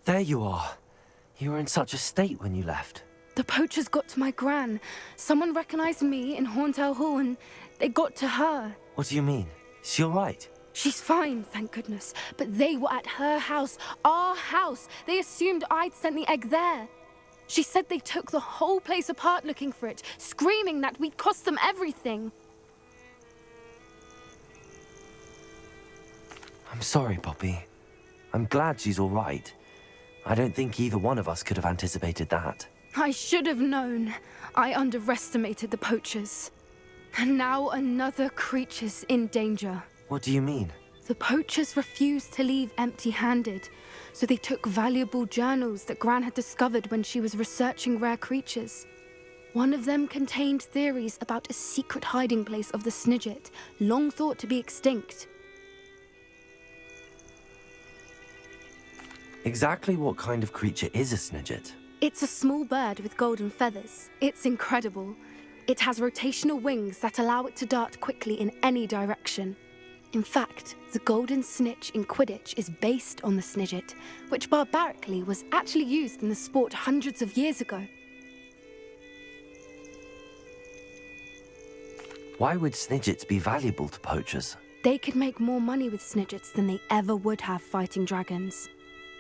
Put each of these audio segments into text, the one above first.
There you are. You were in such a state when you left. The poachers got to my gran. Someone recognized me in Horntail Hall and they got to her. What do you mean? Is she all right? She's fine, thank goodness. But they were at her house, our house. They assumed I'd sent the egg there. She said they took the whole place apart looking for it, screaming that we'd cost them everything. I'm sorry, Poppy. I'm glad she's all right. I don't think either one of us could have anticipated that. I should have known. I underestimated the poachers. And now another creature's in danger. What do you mean? The poachers refused to leave empty-handed, so they took valuable journals that Gran had discovered when she was researching rare creatures. One of them contained theories about a secret hiding place of the Snidget, long thought to be extinct. Exactly what kind of creature is a Snidget? It's a small bird with golden feathers. It's incredible. It has rotational wings that allow it to dart quickly in any direction. In fact, the golden snitch in Quidditch is based on the Snidget, which barbarically was actually used in the sport hundreds of years ago. Why would Snidgets be valuable to poachers? They could make more money with Snidgets than they ever would have fighting dragons.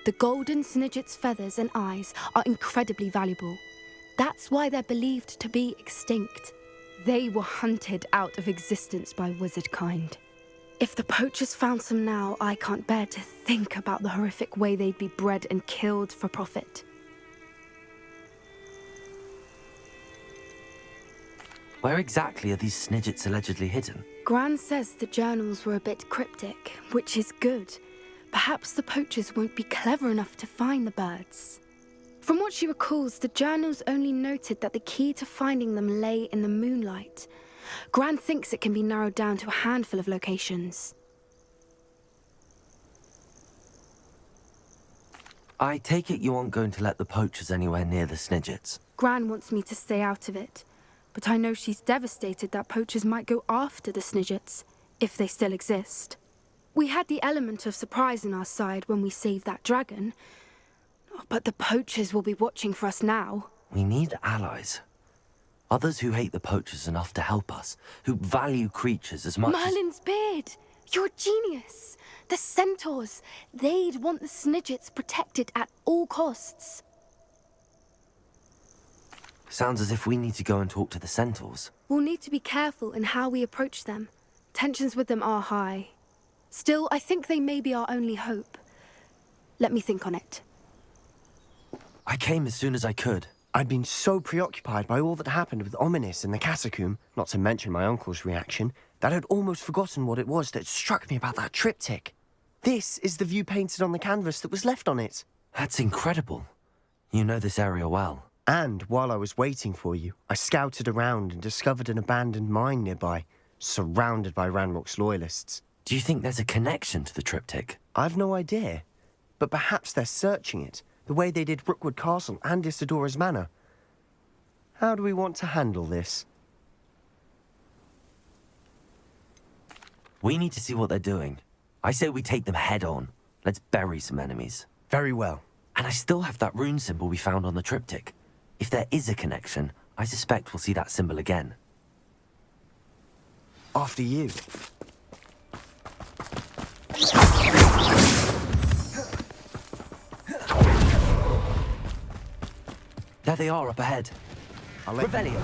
The golden Snidget's feathers and eyes are incredibly valuable. That's why they're believed to be extinct. They were hunted out of existence by wizard kind. If the poachers found some now, I can't bear to think about the horrific way they'd be bred and killed for profit. Where exactly are these Snidgets allegedly hidden? Gran says the journals were a bit cryptic, which is good. Perhaps the poachers won't be clever enough to find the birds. From what she recalls, the journals only noted that the key to finding them lay in the moonlight. Gran thinks it can be narrowed down to a handful of locations. I take it you aren't going to let the poachers anywhere near the Snidgets. Gran wants me to stay out of it, but I know she's devastated that poachers might go after the Snidgets, if they still exist. We had the element of surprise on our side when we saved that dragon, but the poachers will be watching for us now. We need allies. Others who hate the poachers enough to help us, who value creatures as much Merlin's beard! You're a genius! The centaurs! They'd want the Snidgets protected at all costs. Sounds as if we need to go and talk to the centaurs. We'll need to be careful in how we approach them. Tensions with them are high. Still, I think they may be our only hope. Let me think on it. I came as soon as I could. I'd been so preoccupied by all that happened with Ominis and the catacomb, not to mention my uncle's reaction, that I'd almost forgotten what it was that struck me about that triptych. This is the view painted on the canvas that was left on it. That's incredible. You know this area well. And while I was waiting for you, I scouted around and discovered an abandoned mine nearby, surrounded by Ranrock's loyalists. Do you think there's a connection to the triptych? I've no idea, but perhaps they're searching it, the way they did Rookwood Castle and Isidora's Manor. How do we want to handle this? We need to see what they're doing. I say we take them head on. Let's bury some enemies. Very well. And I still have that rune symbol we found on the triptych. If there is a connection, I suspect we'll see that symbol again. After you. There they are up ahead. Revelio.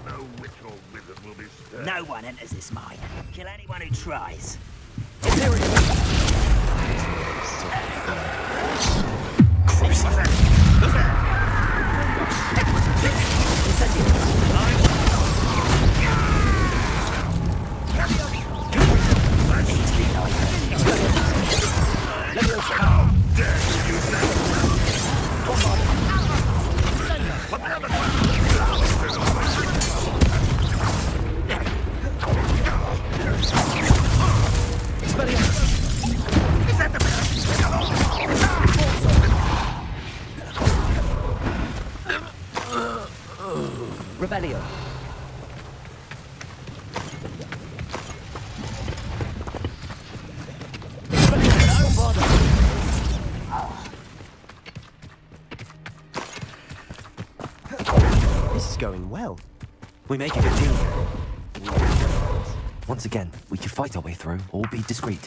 No witch or wizard will be spared. No one enters this mine. Kill anyone who tries. How dare you use that? What the hell? Is that the Revelio. going well. We make a good team. Once again, we can fight our way through or be discreet.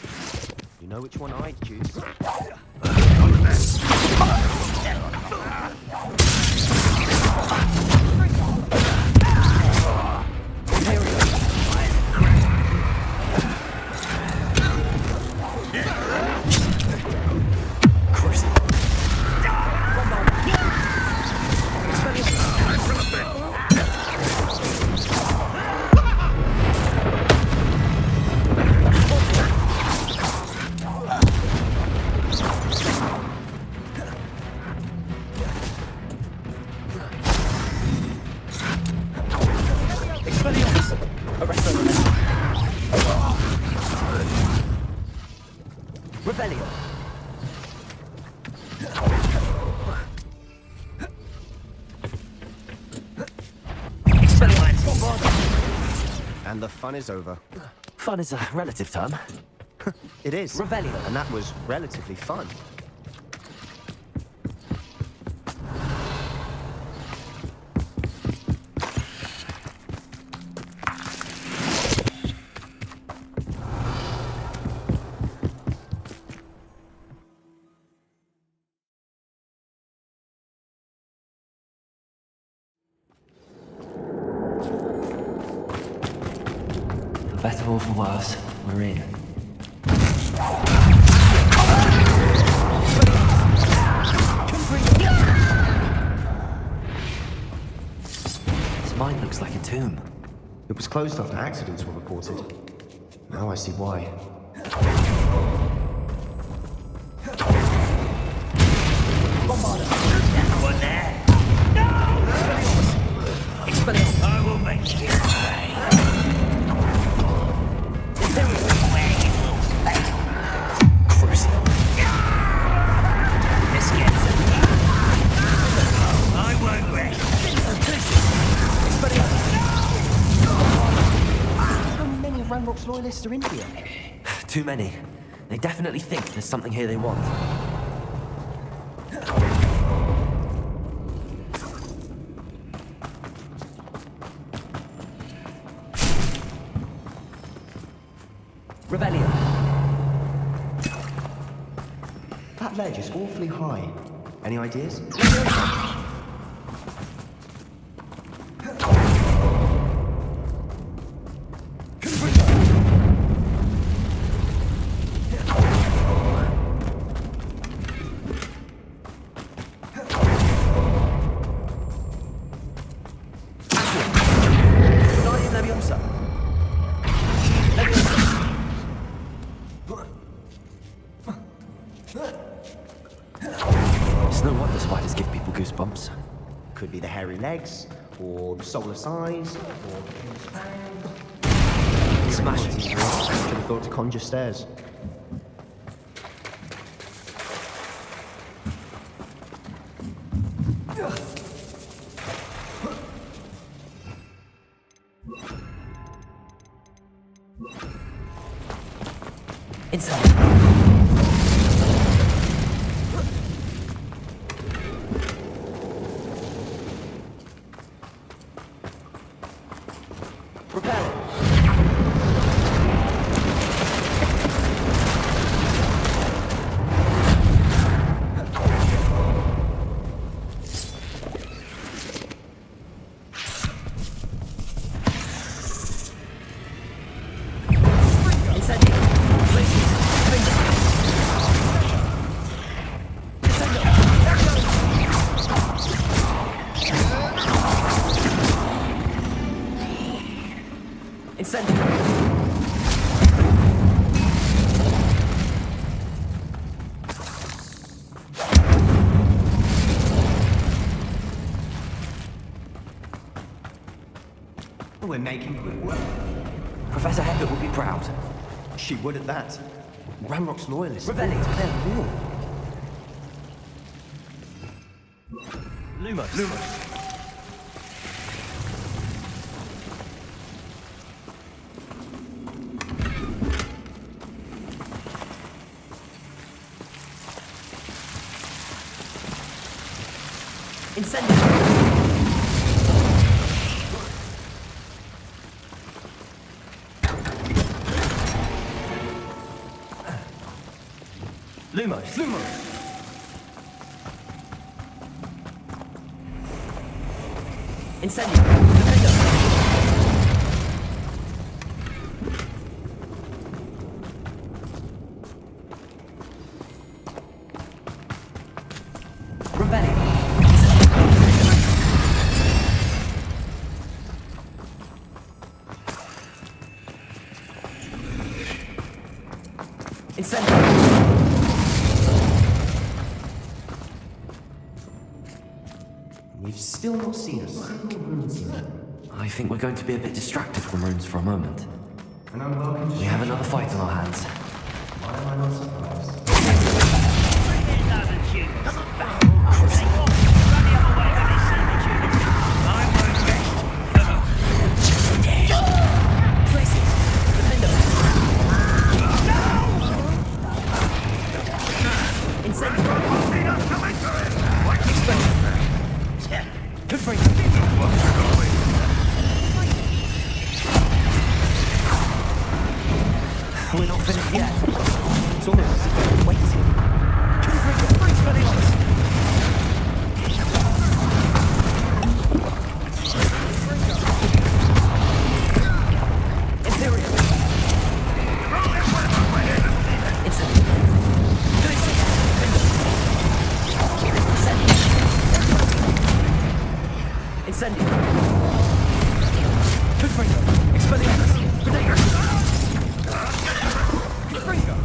You know which one I'd choose. And the fun is over. Fun is a relative term. It is. Revelio. And that was relatively fun. For better or for worse, we're in. This mine looks like a tomb. It was closed after accidents were reported. Now I see why. One there. No! I will make you pay. This gets it. I won't rest. How many of Ranrock's loyalists are in here? Too many. They definitely think there's something here they want. Revelio. That ledge is awfully high. Any ideas? It's no wonder spiders give people goosebumps. Could be the hairy legs, or the soulless eyes, or... Smash it. Should have thought to conjure stairs. Inside. We're making quick work. Professor Heckett would be proud. She would at that. Ranrock's loyalists. Revelio. Declare war. Lumos. Incendio. Lumos! Lumos! Incendio! Defender! Revelio! Incendio! We've still not seen a single rune symbol. I think we're going to be a bit distracted from runes for a moment. And I'm welcome to We have another fight on our hands. Why am I not surprised? We're not finished yet. It's almost as if we're waiting. Incendio! Confringo! Expelliarmus! Predator! Confringo!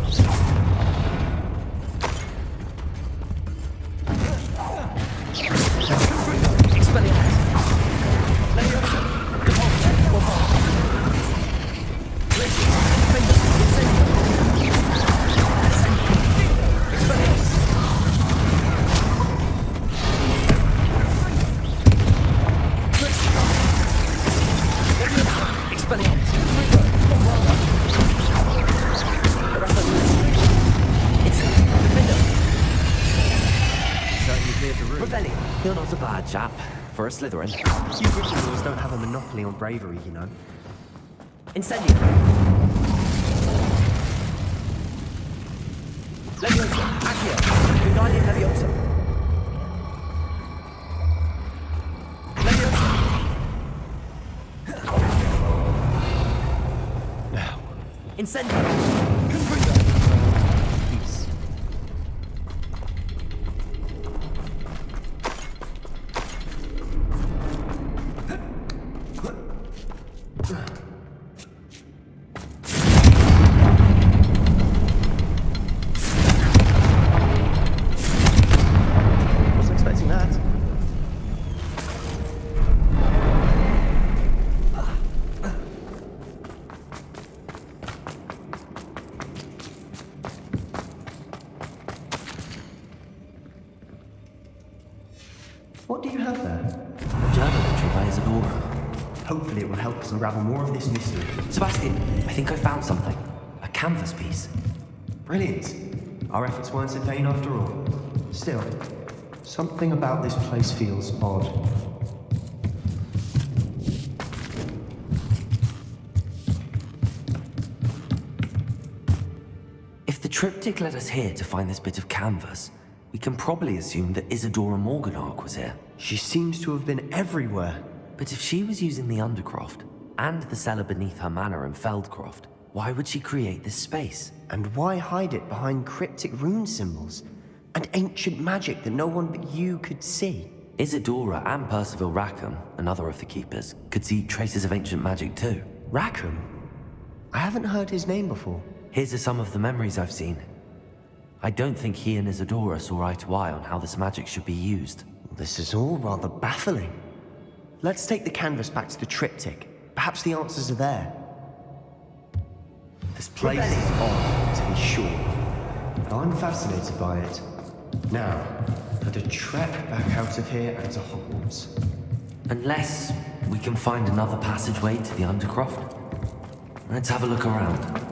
Confringo! Expelliarmus! Leviosa! Repulsa! Warpar! Glacius! Defender! Incendio! Incendio! Expelliarmus! Expelliarmus! Certainly cleared the room. Revelli! You're not a bad chap. For a Slytherin. You Gryffindors don't have a monopoly on bravery, you know. Incendio! Leviosa! Accio! United Leviosa! Leviosa! Now, Incendio! Confringo! Peace. Wasn't expecting that. What do you have there? A journal entry by Isadora. Hopefully it will help us unravel more of this mystery. Sebastian, I think I found something. A canvas piece. Brilliant. Our efforts weren't in vain after all. Still, something about this place feels odd. If the triptych led us here to find this bit of canvas, we can probably assume that Isadora Morganark was here. She seems to have been everywhere. But if she was using the Undercroft, and the cellar beneath her manor in Feldcroft, why would she create this space? And why hide it behind cryptic rune symbols? And ancient magic that no one but you could see? Isadora and Percival Rackham, another of the Keepers, could see traces of ancient magic too. Rackham? I haven't heard his name before. Here's are some of the memories I've seen. I don't think he and Isadora saw eye to eye on how this magic should be used. This is all rather baffling. Let's take the canvas back to the triptych. Perhaps the answers are there. This place is odd, to be sure. But I'm fascinated by it. Now, for the trek back out of here and to Hogwarts. Unless we can find another passageway to the Undercroft. Let's have a look around.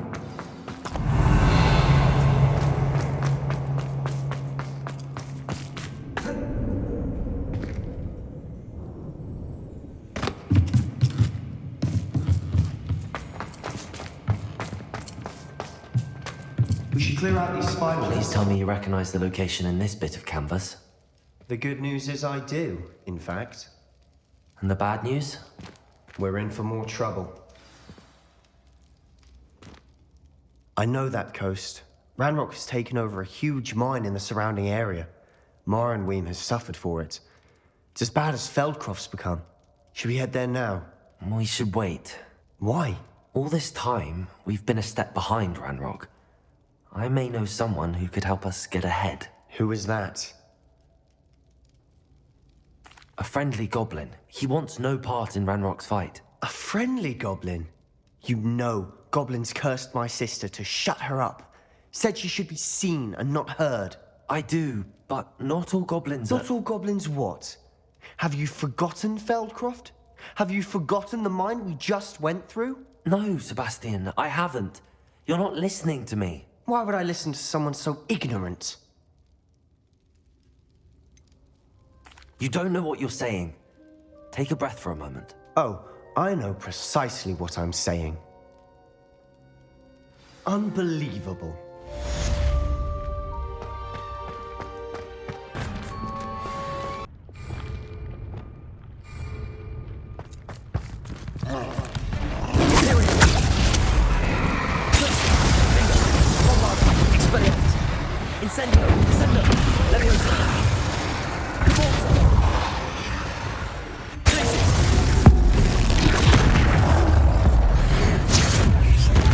We should should clear out these spider Please tell me you recognize the location in this bit of canvas. The good news is I do, in fact. And the bad news? We're in for more trouble. I know that coast. Ranrock has taken over a huge mine in the surrounding area. Mornweem has suffered for it. It's as bad as Feldcroft's become. Should we head there now? We should wait. Why? All this time, we've been a step behind Ranrock. I may know someone who could help us get ahead. Who is that? A friendly goblin. He wants no part in Ranrock's fight. A friendly goblin? You know, goblins cursed my sister to shut her up. Said she should be seen and not heard. I do, but not all goblins Not all goblins what? Have you forgotten Feldcroft? Have you forgotten the mine we just went through? No, Sebastian, I haven't. You're not listening to me. Why would I listen to someone so ignorant? You don't know what you're saying. Take a breath for a moment. Oh, I know precisely what I'm saying. Unbelievable. Incendio! Incendio! Leviosa! Forza! Glacius!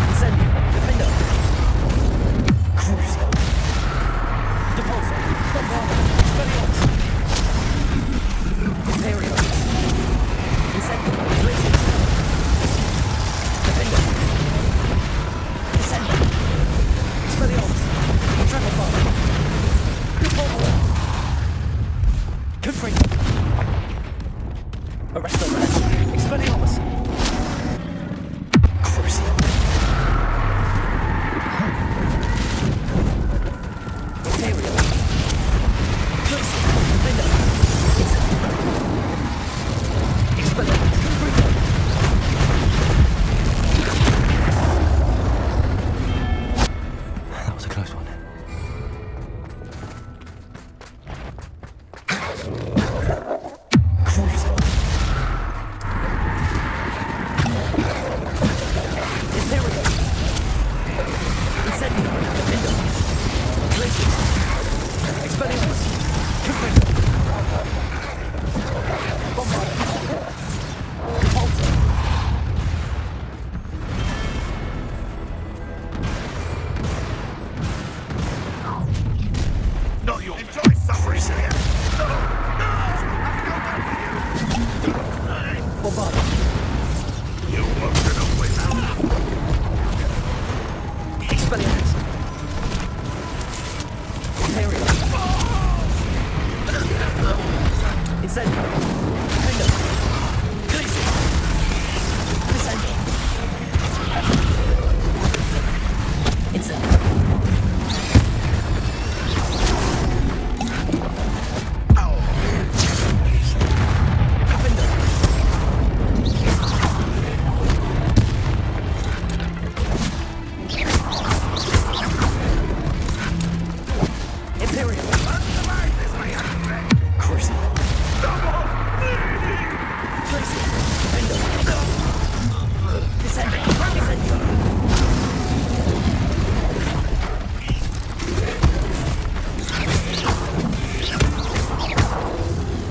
Incendio! Defender! Crucio! Depulso! Bombarda! Expelliarmus! Imperio! Incendio! Glacius! Defender! Incendio! Expelliarmus! Trevor! Confringo! Arresto Red! Expelliarmus! Crucio! Imperial! Crucio! Defender! Expelliarmus! Confringo! That was a close one. Not your enjoy suffering here. No, no, Bombarda! you won't get away now. Expelliarmus! Imperial! Incendio! Defender! Glacius! Incendio!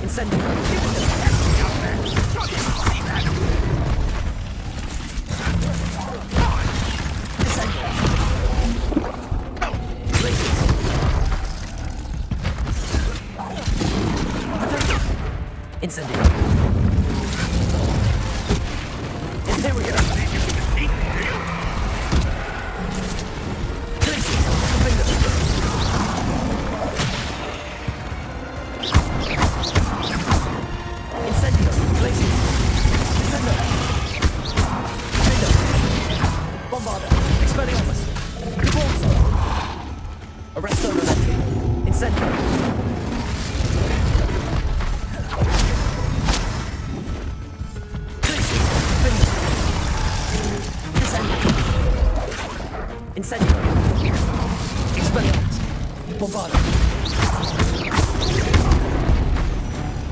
Incendio! Incendio! Imperial! Glacius! Defender! Incendio! Glacius! Defender! Defender! Bombarda! Expelliarmus! Forza! Arresto Rosetti! Incendio!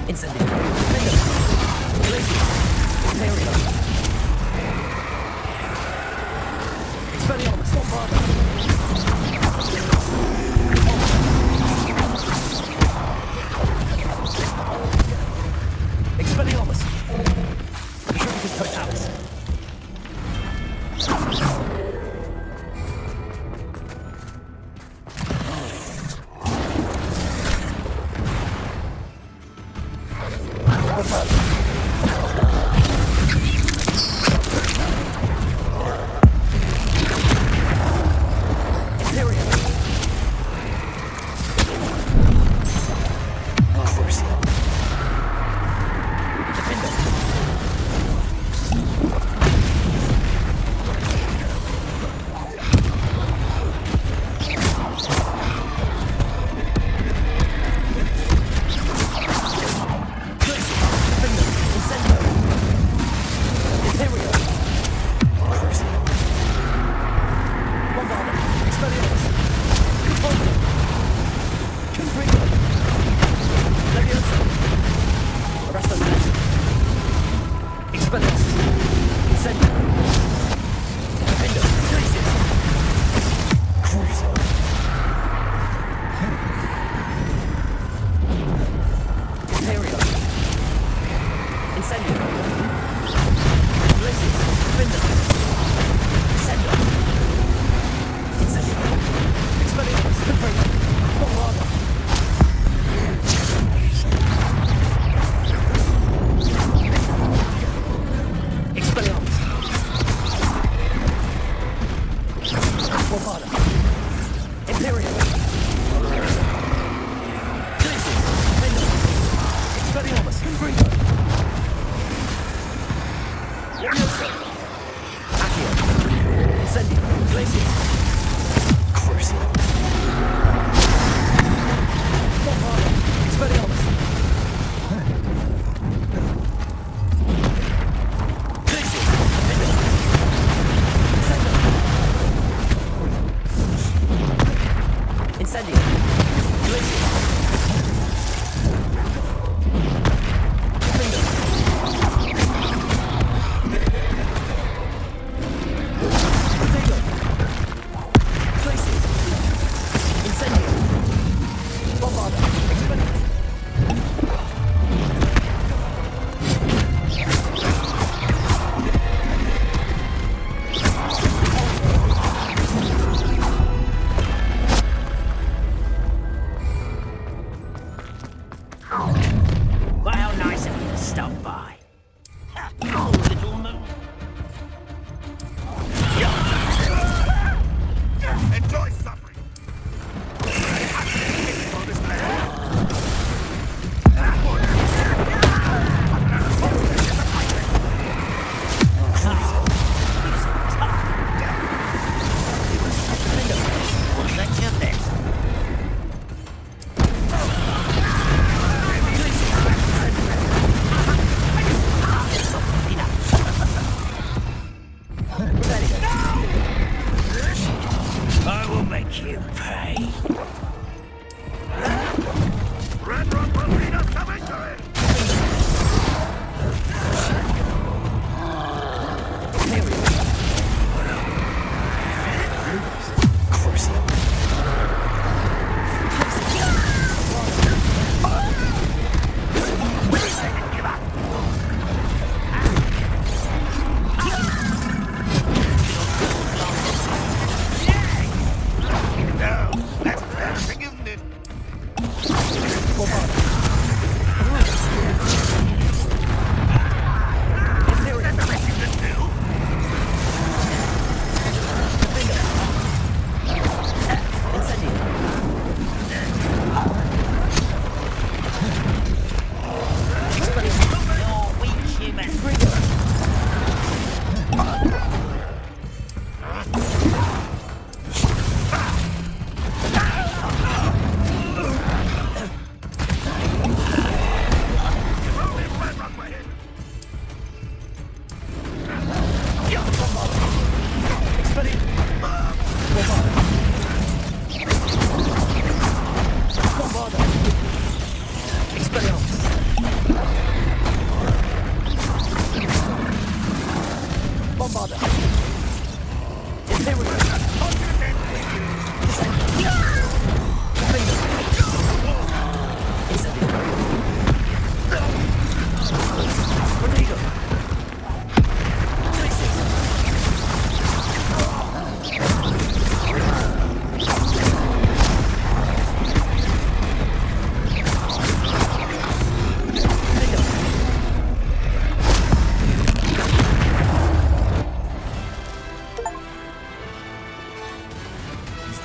Incendio. Imperial. Expelliarmus. Bombardment. Expelliarmus. Patrioticus Totalis.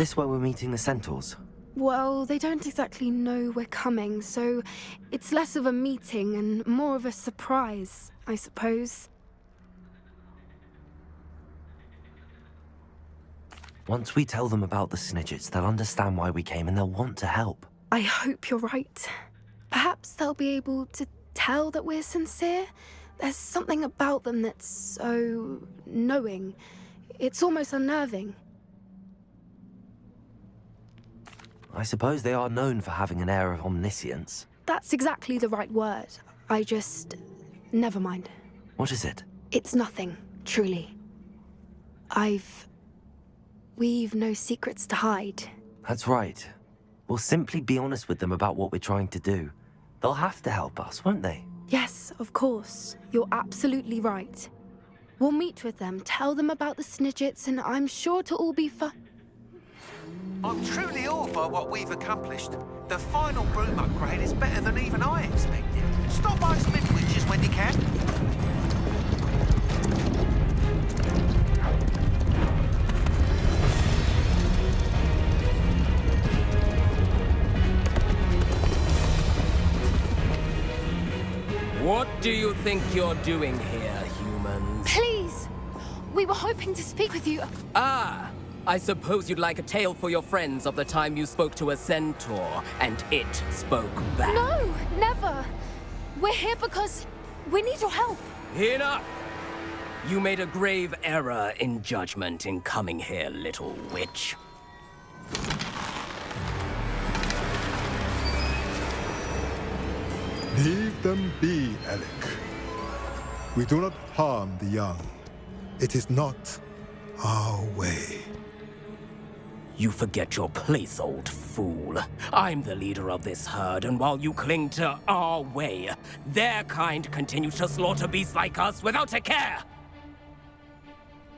this where we're meeting the centaurs? Well, they don't exactly know we're coming, so it's less of a meeting and more of a surprise, I suppose. Once we tell them about the Snidgets, they'll understand why we came and they'll want to help. I hope you're right. Perhaps they'll be able to tell that we're sincere. There's something about them that's so knowing. It's almost unnerving. I suppose they are known for having an air of omniscience. That's exactly the right word. Never mind. What is it? It's nothing, truly. We've no secrets to hide. That's right. We'll simply be honest with them about what we're trying to do. They'll have to help us, won't they? Yes, of course. You're absolutely right. We'll meet with them, tell them about the Snidgets, and I'm sure to all be I'm truly awed by what we've accomplished. The final broom upgrade is better than even I expected. Stop by some witches when you can. What do you think you're doing here, humans? Please! We were hoping to speak with you. Ah! I suppose you'd like a tale for your friends of the time you spoke to a centaur, and it spoke back. No, never! We're here because we need your help. Enough! You made a grave error in judgment in coming here, little witch. Leave them be, Alec. We do not harm the young. It is not our way. You forget your place, old fool. I'm the leader of this herd, and while you cling to our way, their kind continue to slaughter beasts like us without a care!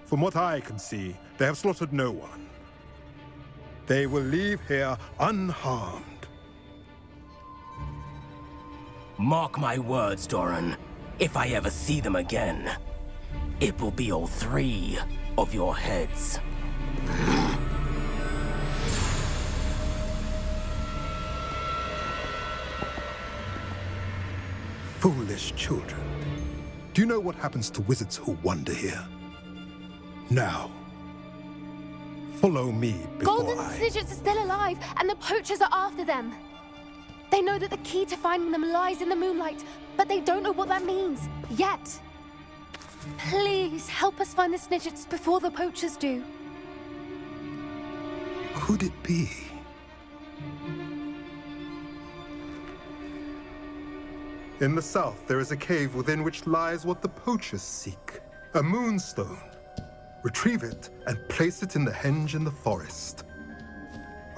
From what I can see, they have slaughtered no one. They will leave here unharmed. Mark my words, Doran. If I ever see them again, it will be all 3 of your heads. Foolish children. Do you know what happens to wizards who wander here? Now, follow me before Golden Snidgets are still alive, and the poachers are after them. They know that the key to finding them lies in the moonlight, but they don't know what that means, yet. Please, help us find the Snidgets before the poachers do. Could it be? In the south, there is a cave within which lies what the poachers seek. A moonstone. Retrieve it and place it in the henge in the forest.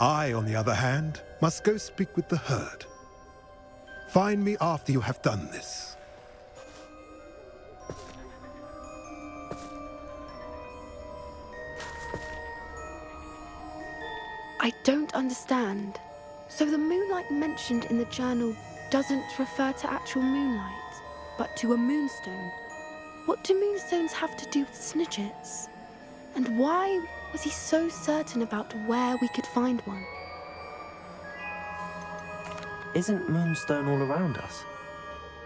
I, on the other hand, must go speak with the herd. Find me after you have done this. I don't understand. So the moonlight mentioned in the journal doesn't refer to actual moonlight, but to a moonstone. What do moonstones have to do with Snidgets? And why was he so certain about where we could find one? Isn't Moonstone all around us?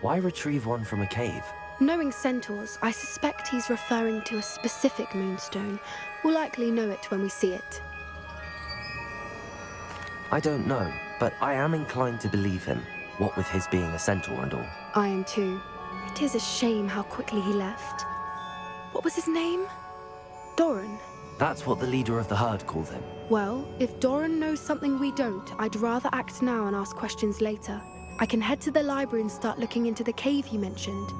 Why retrieve one from a cave? Knowing centaurs, I suspect he's referring to a specific moonstone. We'll likely know it when we see it. I don't know, but I am inclined to believe him, what with his being a centaur and all. I am too. It is a shame how quickly he left. What was his name? Doran. That's what the leader of the herd called him. Well, if Doran knows something we don't, I'd rather act now and ask questions later. I can head to the library and start looking into the cave you mentioned.